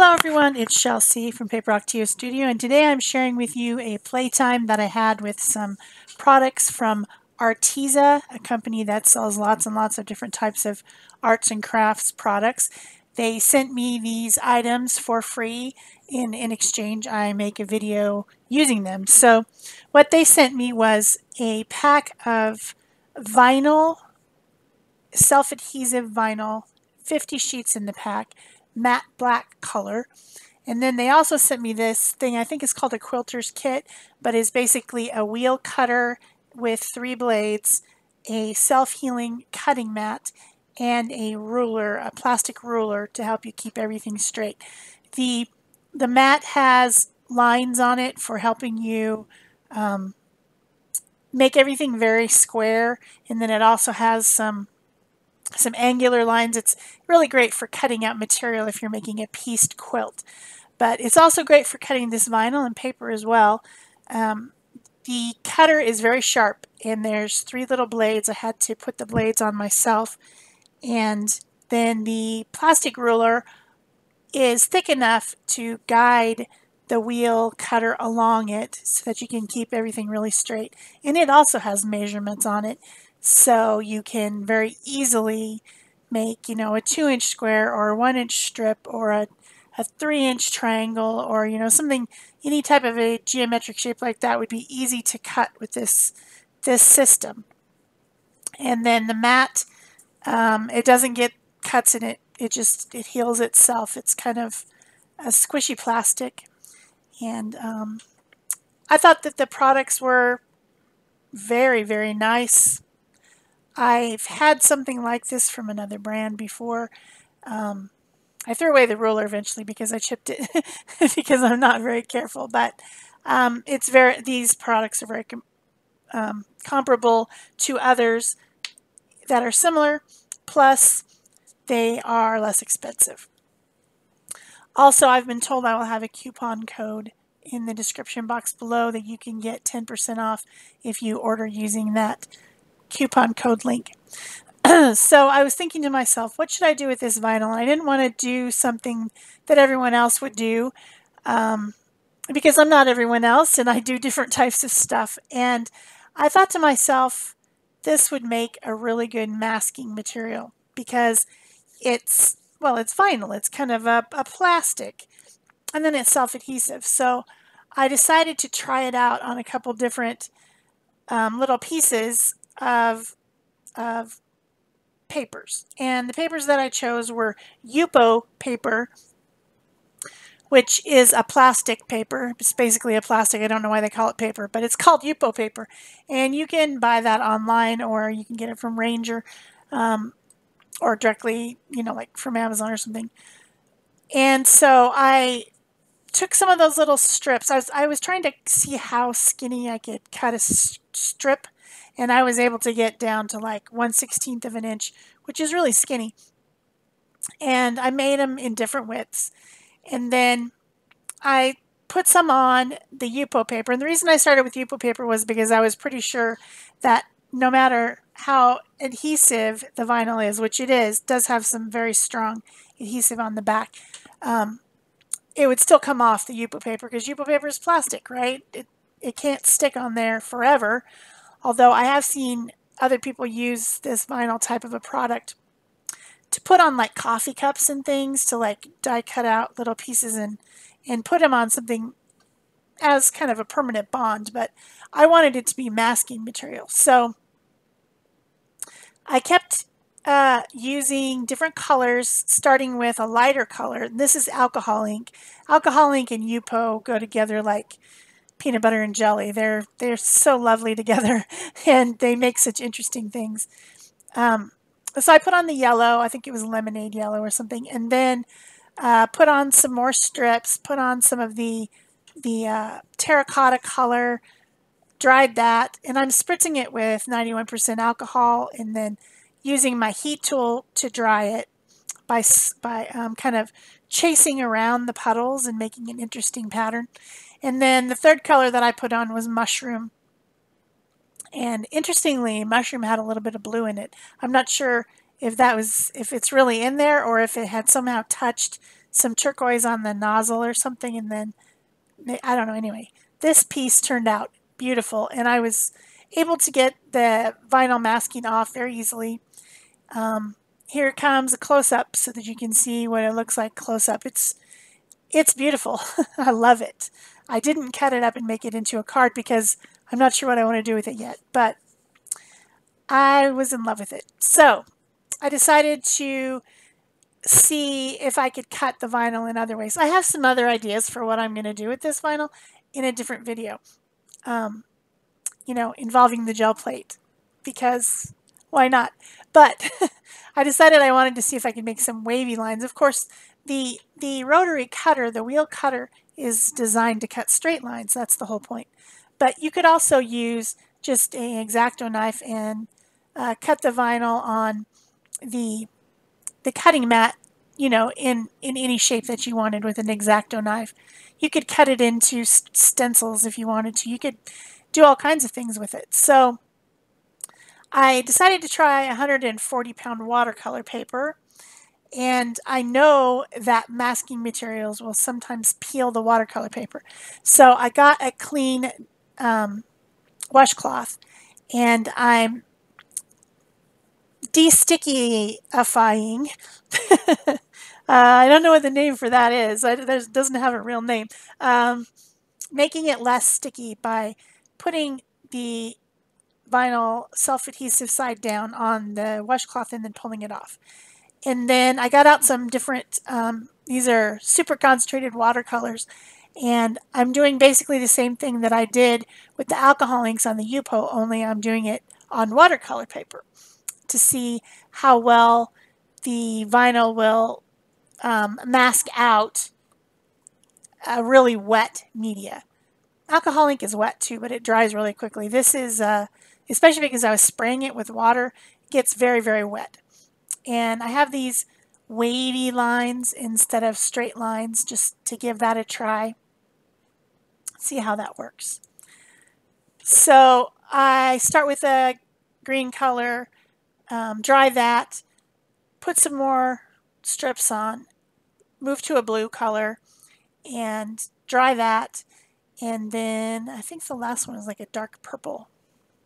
Hello everyone, it's Shel C from PaperOcotilloStudio, and today I'm sharing with you a playtime that I had with some products from Arteza, a company that sells lots and lots of different types of arts and crafts products. They sent me these items for free. In exchange, I make a video using them. So what they sent me was a pack of vinyl, self-adhesive vinyl, 50 sheets in the pack, matte black color. And then they also sent me this thing, I think it's called a quilter's kit, but is basically a wheel cutter with 3 blades, a self-healing cutting mat, and a ruler, a plastic ruler to help you keep everything straight. The mat has lines on it for helping you make everything very square, and then it also has some angular lines. It's really great for cutting out material if you're making a pieced quilt. But it's also great for cutting this vinyl and paper as well. The cutter is very sharp, and there's 3 little blades. I had to put the blades on myself. And then the plastic ruler is thick enough to guide the wheel cutter along it so that you can keep everything really straight. And it also has measurements on it, so you can very easily make, a 2-inch square or a 1-inch strip or a 3-inch triangle, or something, any type of a geometric shape like that would be easy to cut with this system. And then the mat, it doesn't get cuts in it. It heals itself. It's kind of a squishy plastic. And I thought that the products were very, very nice. I've had something like this from another brand before. I threw away the ruler eventually because I chipped it because I'm not very careful. But these products are very comparable to others that are similar. Plus, they are less expensive. Also, I've been told I will have a coupon code in the description box below that you can get 10% off if you order using that coupon code link. So I was thinking to myself, what should I do with this vinyl? I didn't want to do something that everyone else would do because I'm not everyone else and I do different types of stuff. And I thought to myself, this would make a really good masking material because it's vinyl. It's kind of a plastic, and then it's self-adhesive. So I decided to try it out on a couple different little pieces of papers. And the papers that I chose were Yupo paper, which is a plastic paper. It's basically a plastic. I don't know why they call it paper, but it's called Yupo paper. And you can buy that online, or you can get it from Ranger, or directly, like from Amazon or something. And so I took some of those little strips. I was trying to see how skinny I could cut a strip, and I was able to get down to like 1/16 of an inch, which is really skinny. And I made them in different widths. And then I put some on the Yupo paper. And the reason I started with Yupo paper was because I was pretty sure that no matter how adhesive the vinyl is, which it does have some very strong adhesive on the back, it would still come off the Yupo paper because Yupo paper is plastic, right? It can't stick on there forever. Although I have seen other people use this vinyl type of a product to put on like coffee cups and things, to like die cut out little pieces and put them on something as kind of a permanent bond. But I wanted it to be masking material. So I kept using different colors, starting with a lighter color. This is alcohol ink. Alcohol ink and Yupo go together like peanut butter and jelly. They're so lovely together, and they make such interesting things. So I put on the yellow. I think it was lemonade yellow or something, and then put on some more strips. Put on some of the terracotta color. Dried that, and I'm spritzing it with 91% alcohol, and then using my heat tool to dry it by kind of chasing around the puddles and making an interesting pattern. And then the third color that I put on was mushroom. And interestingly, mushroom had a little bit of blue in it. I'm not sure if it's really in there or if it had somehow touched some turquoise on the nozzle or something, and then, I don't know, anyway. This piece turned out beautiful, and I was able to get the vinyl masking off very easily. Here comes a close-up so that you can see what it looks like close-up. It's beautiful. I love it. I didn't cut it up and make it into a card because I'm not sure what I want to do with it yet, but I was in love with it. So I decided to see if I could cut the vinyl in other ways. I have some other ideas for what I'm going to do with this vinyl in a different video, involving the gel plate, because why not? But I decided I wanted to see if I could make some wavy lines. Of course, the rotary cutter, the wheel cutter, is designed to cut straight lines. That's the whole point. But you could also use just an X-Acto knife and cut the vinyl on the cutting mat, in any shape that you wanted with an X-Acto knife. You could cut it into stencils if you wanted to. You could do all kinds of things with it. So I decided to try 140-pound watercolor paper, and I know that masking materials will sometimes peel the watercolor paper. So I got a clean washcloth, and I'm de-stickifying. I don't know what the name for that is. It doesn't have a real name. Making it less sticky by putting the vinyl self-adhesive side down on the washcloth and then pulling it off. And then I got out some different, these are super concentrated watercolors, and I'm doing basically the same thing that I did with the alcohol inks on the Yupo, only I'm doing it on watercolor paper to see how well the vinyl will mask out a really wet media. Alcohol ink is wet too, but it dries really quickly. This is, especially because I was spraying it with water, it gets very, very wet. And I have these wavy lines instead of straight lines just to give that a try. See how that works. So I start with a green color, dry that, put some more strips on, move to a blue color, and dry that. And then I think the last one is like a dark purple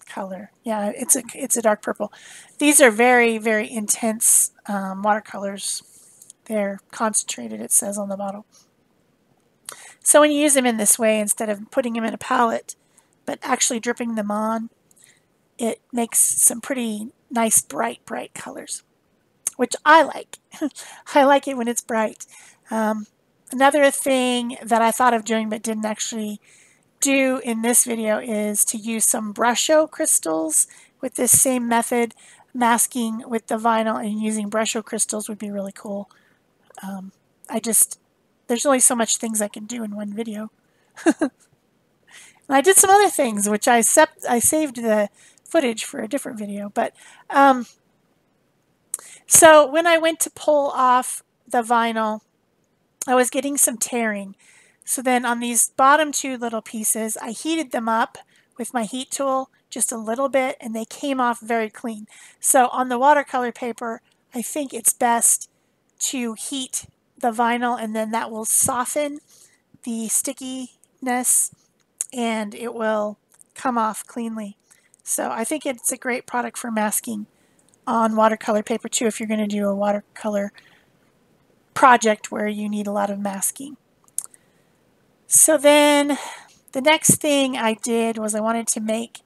color. Yeah, it's a dark purple. These are very, very intense watercolors. They're concentrated, it says on the bottle. So when you use them in this way, instead of putting them in a palette, but actually dripping them on, it makes some pretty nice, bright, bright colors, which I like. I like it when it's bright. Another thing that I thought of doing but didn't actually do in this video is to use some Brusho crystals with this same method. Masking with the vinyl and using Brusho crystals would be really cool. There's only so much things I can do in one video. And I did some other things, which I saved the footage for a different video. But so when I went to pull off the vinyl, I was getting some tearing. So then on these bottom two little pieces, I heated them up with my heat tool just a little bit, and they came off very clean. So on the watercolor paper, I think it's best to heat the vinyl, and then that will soften the stickiness and it will come off cleanly. So I think it's a great product for masking on watercolor paper too, if you're going to do a watercolor project where you need a lot of masking. So then the next thing I did was I wanted to make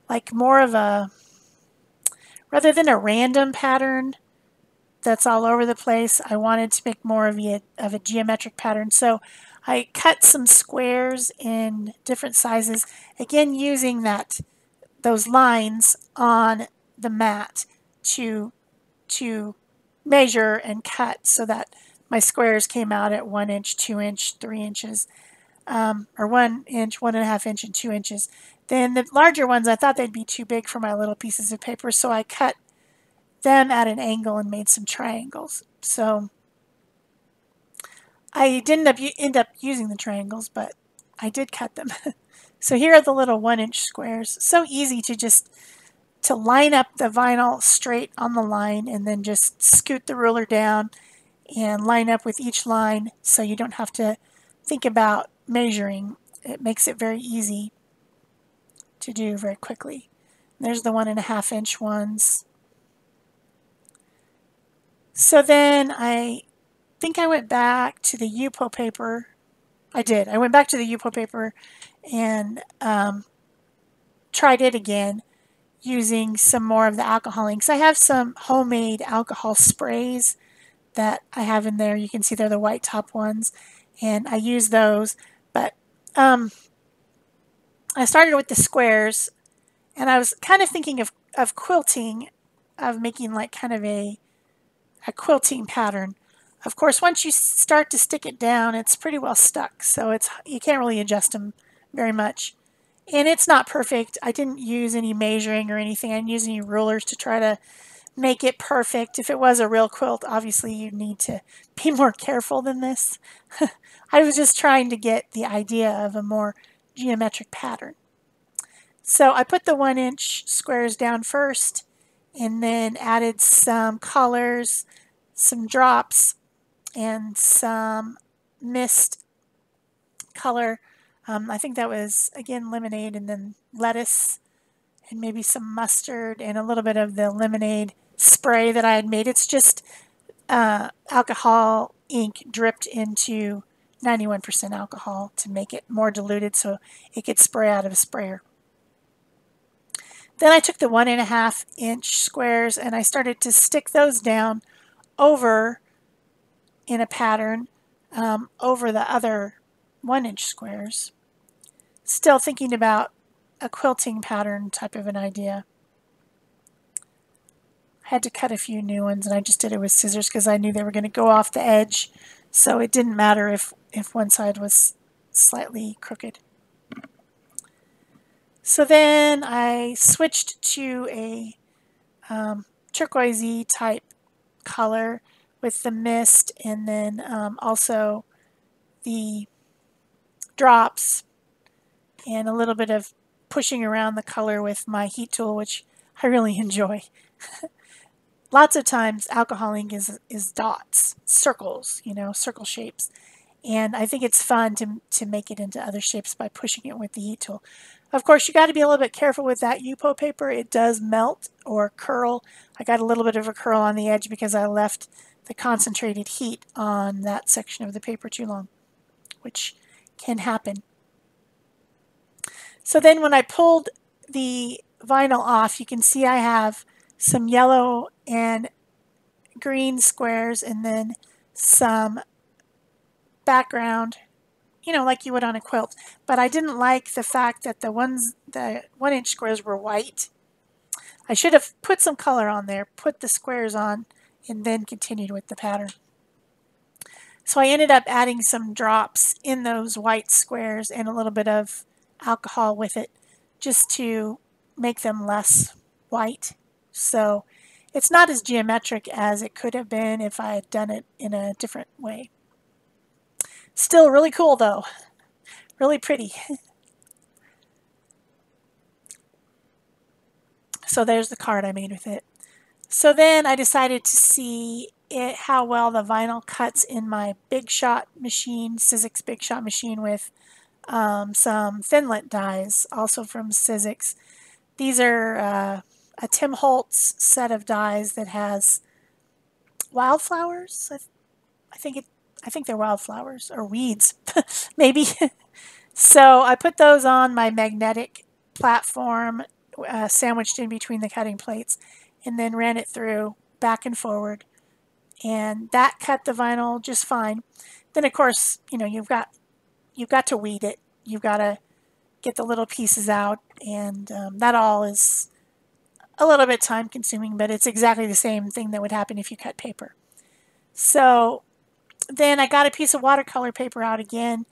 like more of a, rather than a random pattern that's all over the place, I wanted to make more of a geometric pattern. So I cut some squares in different sizes, again using those lines on the mat to measure and cut so that my squares came out at 1 inch, 2 inch, 3 inches, or 1 inch, 1.5 inch, and 2 inches. Then the larger ones, I thought they'd be too big for my little pieces of paper, so I cut them at an angle and made some triangles. So I didn't end up using the triangles, but I did cut them. So here are the little 1 inch squares. So easy to line up the vinyl straight on the line and then just scoot the ruler down and line up with each line so you don't have to think about measuring. It makes it very easy to do very quickly. There's the 1.5-inch ones. So then I think I went back to the Yupo paper. I did. I went back to the Yupo paper and tried it again using some more of the alcohol inks. I have some homemade alcohol sprays that I have in there. You can see they're the white top ones, and I use those. But I started with the squares, and I was kind of thinking of quilting, of making like kind of a quilting pattern. Of course, once you start to stick it down, it's pretty well stuck, so you can't really adjust them very much. And it's not perfect. I didn't use any measuring or anything. I didn't use any rulers to try to make it perfect. If it was a real quilt, obviously you need to be more careful than this. I was just trying to get the idea of a more geometric pattern. So I put the 1-inch squares down first and then added some colors, some drops, and some mist color. I think that was, again, lemonade, and then lettuce, and maybe some mustard, and a little bit of the lemonade spray that I had made. It's just alcohol ink dripped into 91% alcohol to make it more diluted so it could spray out of a sprayer. Then I took the 1.5-inch squares and I started to stick those down over in a pattern over the other 1-inch squares. Still thinking about a quilting pattern type of an idea. I had to cut a few new ones, and I just did it with scissors because I knew they were going to go off the edge, so it didn't matter if one side was slightly crooked. So then I switched to a turquoisey type color with the mist, and then also the drops, and a little bit of pushing around the color with my heat tool, which I really enjoy. Lots of times alcohol ink is dots, circles, circle shapes. And I think it's fun to make it into other shapes by pushing it with the heat tool. Of course, you got to be a little bit careful with that Yupo paper. It does melt or curl. I got a little bit of a curl on the edge because I left the concentrated heat on that section of the paper too long, which can happen. So then when I pulled the vinyl off, you can see I have some yellow and green squares and then some background, like you would on a quilt. But I didn't like the fact that the 1-inch squares were white. I should have put some color on there, put the squares on, and then continued with the pattern. So I ended up adding some drops in those white squares and a little bit of alcohol with it just to make them less white. So it's not as geometric as it could have been if I had done it in a different way. Still really cool though, really pretty. So there's the card I made with it. So then I decided to see how well the vinyl cuts in my Big Shot machine, Sizzix Big Shot machine, with some thin lint dies, also from Sizzix. These are a Tim Holtz set of dies that has wildflowers. I think they're wildflowers or weeds, maybe. So I put those on my magnetic platform, sandwiched in between the cutting plates, and then ran it through back and forward, and that cut the vinyl just fine. Then of course, you've got to weed it. You've got to get the little pieces out, and that all is a little bit time consuming, but it's exactly the same thing that would happen if you cut paper. So then I got a piece of watercolor paper out again,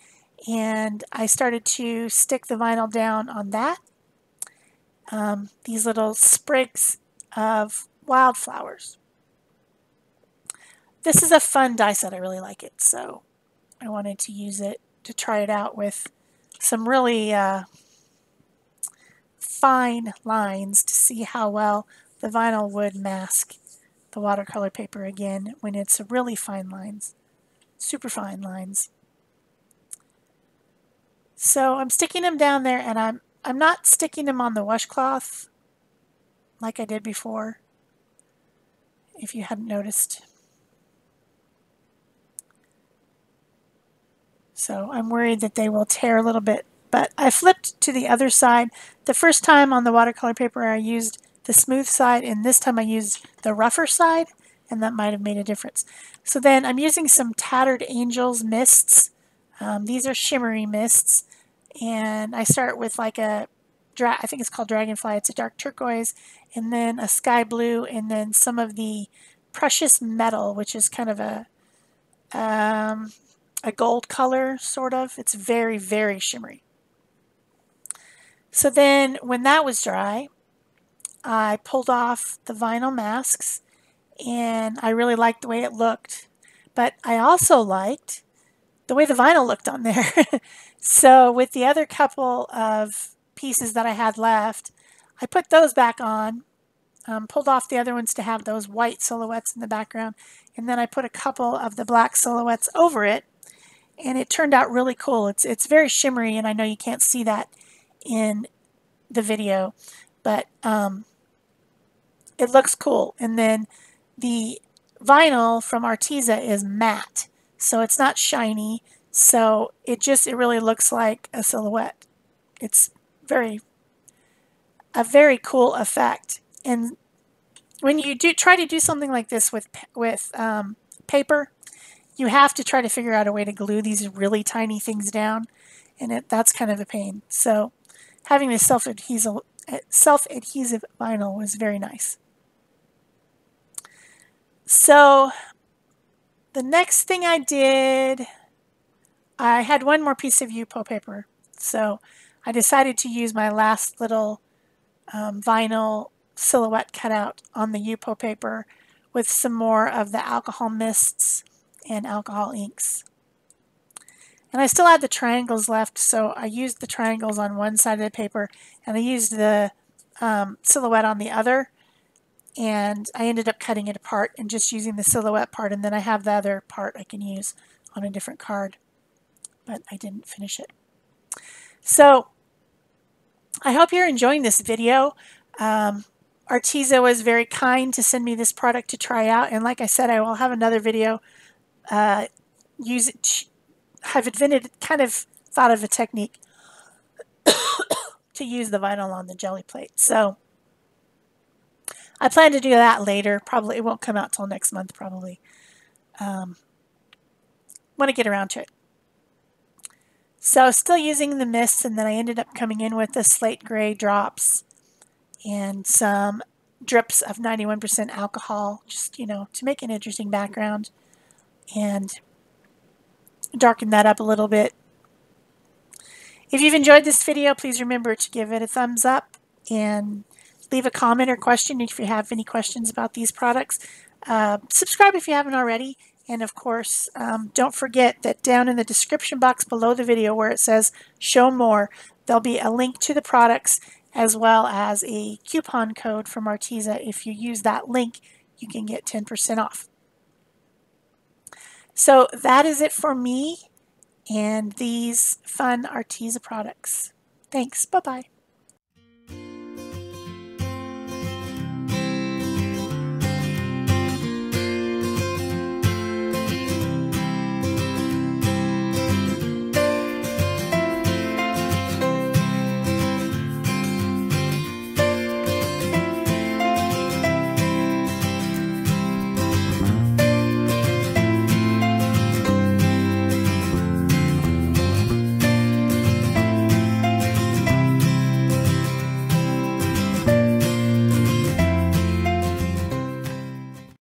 and I started to stick the vinyl down on that. These little sprigs of wildflowers. This is a fun die set. I really like it, so I wanted to use it to try it out with some really fine lines to see how well the vinyl would mask the watercolor paper again when it's really fine lines, super fine lines. So I'm sticking them down there, and I'm not sticking them on the washcloth like I did before, if you hadn't noticed. So I'm worried that they will tear a little bit, but I flipped to the other side. The first time on the watercolor paper I used the smooth side, and this time I used the rougher side, and that might have made a difference. So then I'm using some Tattered Angels mists. These are shimmery mists, and I start with like a, I think it's called Dragonfly. It's a dark turquoise, and then a sky blue, and then some of the Precious Metal, which is kind of a gold color, sort of. It's very, very shimmery. So then when that was dry, I pulled off the vinyl masks, and I really liked the way it looked. But I also liked the way the vinyl looked on there. So with the other couple of pieces that I had left, I put those back on, pulled off the other ones to have those white silhouettes in the background, and then I put a couple of the black silhouettes over it, and it turned out really cool. It's very shimmery, and I know you can't see that in the video, but it looks cool. And then the vinyl from Arteza is matte, so it's not shiny, so it really looks like a silhouette. It's a very cool effect. And when you try to do something like this with paper, you have to try to figure out a way to glue these really tiny things down, and that's kind of a pain. So having this self-adhesive vinyl was very nice. So the next thing I did, I had one more piece of Yupo paper, so I decided to use my last little vinyl silhouette cutout on the Yupo paper with some more of the alcohol mists and alcohol inks. And I still had the triangles left, so I used the triangles on one side of the paper, and I used the silhouette on the other, and I ended up cutting it apart and just using the silhouette part, and then I have the other part I can use on a different card, but I didn't finish it. So I hope you're enjoying this video. Arteza was very kind to send me this product to try out, and like I said, I will have another video. I've kind of thought of a technique to use the vinyl on the jelly plate. So I plan to do that later. Probably it won't come out till next month, probably. When I get around to it. So still using the mists, and then I ended up coming in with the slate gray drops and some drips of 91% alcohol, just, to make an interesting background and darken that up a little bit. If you've enjoyed this video, please remember to give it a thumbs up and leave a comment or question if you have any questions about these products. Subscribe if you haven't already. And of course, don't forget that down in the description box below the video where it says show more, there'll be a link to the products as well as a coupon code from Arteza. If you use that link, you can get 10% off. So that is it for me and these fun Arteza products. Thanks. Bye-bye.